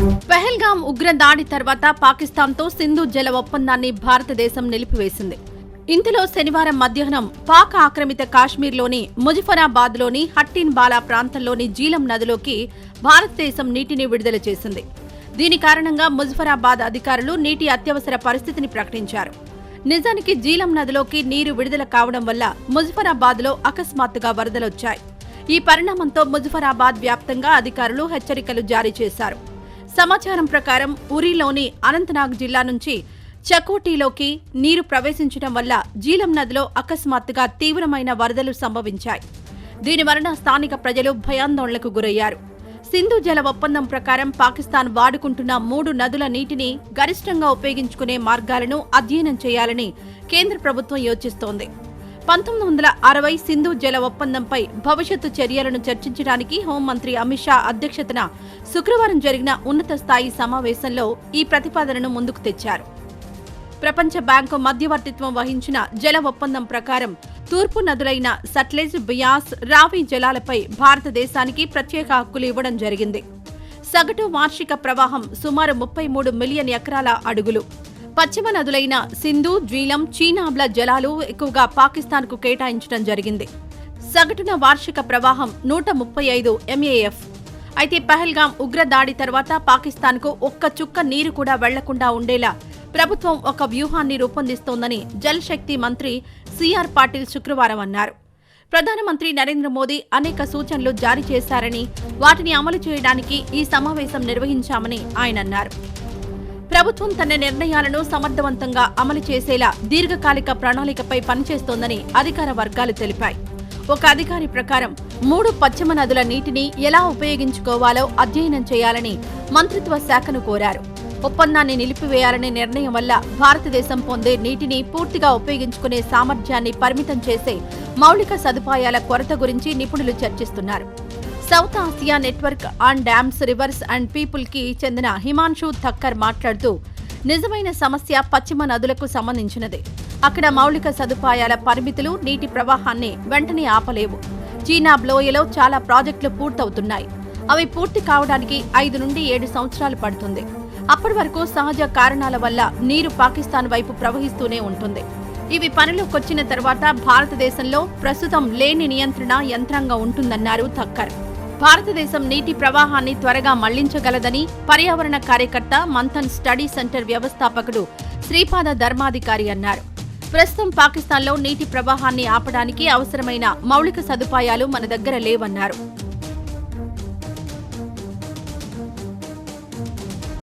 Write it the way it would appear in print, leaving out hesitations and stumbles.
పహల్గాం ఉగ్ర దాడి తర్వాత పాకిస్తాన్తో సింధు జల ఒప్పందాన్ని భారతదేశం నిలిపివేసింది. ఇందులో శనివారం మధ్యాహ్నం పాక్ ఆక్రమిత కాశ్మీర్లోని ముజఫరాబాద్లోని హట్టిన్ బాలా ప్రాంతంలోని జీలం నదిలోకి భారతదేశం నీటిని విడుదల చేసింది. దీని కారణంగా ముజఫరాబాద్ అధికారులు నీటి అత్యవసర పరిస్థితిని ప్రకటించారు. నిజానికి జీలం నదిలోకి నీరు విడుదల కావడం వల్ల ముజఫరాబాద్లో అకస్మాత్తుగా వరదలొచ్చాయి. ఈ పరిణామంతో ముజఫరాబాద్ వ్యాప్తంగా అధికారులు హెచ్చరికలు జారీ చేశారు. సమాచారం ప్రకారం ఉరీలోని అనంతనాగ్ జిల్లా నుంచి చకోటీలోకి నీరు ప్రవేశించడం వల్ల జీలం నదిలో అకస్మాత్తుగా తీవ్రమైన వరదలు సంభవించాయి. దీనివలన స్థానిక ప్రజలు భయాందోళనకు గురయ్యారు. సింధు జల ఒప్పందం ప్రకారం పాకిస్తాన్ వాడుకుంటున్న 3 నదుల నీటిని గరిష్టంగా ఉపయోగించుకునే మార్గాలను అధ్యయనం చేయాలని కేంద్ర ప్రభుత్వం యోచిస్తోంది. 1960 సింధు జల ఒప్పందంపై భవిష్యత్తు చర్యలను చర్చించడానికి హోంమంత్రి అమిత్ షా అధ్యక్షతన శుక్రవారం జరిగిన ఉన్నత స్థాయి సమావేశంలో ఈ ప్రతిపాదనను ముందుకు తెచ్చారు. ప్రపంచ బ్యాంకు మధ్యవర్తిత్వం వహించిన జల ఒప్పందం ప్రకారం తూర్పు నదులైన సట్లెజ్, బియాస్, రావి జలాలపై భారతదేశానికి ప్రత్యేక హక్కులు ఇవ్వడం జరిగింది. సగటు వార్షిక ప్రవాహం సుమారు 33 మిలియన్ ఎకరాల అడుగులు. పశ్చిమ నదులైన సింధు, జీలం, చీనాబ్ల జలాలు ఎక్కువగా పాకిస్తాన్కు కేటాయించడం జరిగింది. సగటున వార్షిక ప్రవాహం 135 MAF. అయితే పహల్గాం ఉగ్ర దాడి తర్వాత పాకిస్తాన్కు ఒక్క చుక్క నీరు కూడా వెళ్లకుండా ఉండేలా ప్రభుత్వం ఒక వ్యూహాన్ని రూపొందిస్తోందని జలశక్తి మంత్రి సిఆర్ పాటిల్ శుక్రవారం అన్నారు. ప్రధానమంత్రి నరేంద్ర మోదీ అనేక సూచనలు జారీ చేశారని, వాటిని అమలు చేయడానికి ఈ సమావేశం నిర్వహించామని ఆయన అన్నారు. ప్రభుత్వం తన నిర్ణయాలను సమర్థవంతంగా అమలు చేసేలా దీర్ఘకాలిక ప్రణాళికపై పనిచేస్తోందని అధికార వర్గాలు తెలిపాయి. ఒక అధికారి ప్రకారం 3 పశ్చిమ నదుల నీటిని ఎలా ఉపయోగించుకోవాలో అధ్యయనం చేయాలని మంత్రిత్వ శాఖను కోరారు. ఒప్పందాన్ని నిలిపివేయాలనే నిర్ణయం వల్ల భారతదేశం పొందే నీటిని పూర్తిగా ఉపయోగించుకునే సామర్థ్యాన్ని పరిమితం చేసే మౌలిక సదుపాయాల కొరత గురించి నిపుణులు చర్చిస్తున్నారు. South Asia network on dams, rivers and people కి చెందిన హిమాన్షు థక్కర్ మాట్లాడుతూ, నిజమైన సమస్య పశ్చిమ నదులకు సంబంధించినదే. అక్కడ మౌలిక సదుపాయాల పరిమితులు నీటి ప్రవాహాన్ని వెంటనే ఆపలేవు. చీనాబ్ లోయలో చాలా ప్రాజెక్టులు పూర్తవుతున్నాయి. అవి పూర్తి కావడానికి 5 నుండి 7 సంవత్సరాలు పడుతుంది. అప్పటి వరకు సహజ కారణాల వల్ల నీరు పాకిస్తాన్ వైపు ప్రవహిస్తూనే ఉంటుంది. ఇవి పనిలోకొచ్చిన తర్వాత భారతదేశంలో ప్రస్తుతం లేని నియంత్రణ యంత్రాంగం ఉంటుందన్నారు థక్కర్. భారతదేశం నీటి ప్రవాహాన్ని త్వరగా మళ్లించగలదని పర్యావరణ కార్యకర్త మంథన్ స్టడీ సెంటర్ వ్యవస్థాపకుడు శ్రీపాద ధర్మాధికారి అన్నారు. ప్రస్తుతం పాకిస్తాన్లో నీటి ప్రవాహాన్ని ఆపడానికి అవసరమైన మౌలిక సదుపాయాలు మన దగ్గర లేవన్నారు.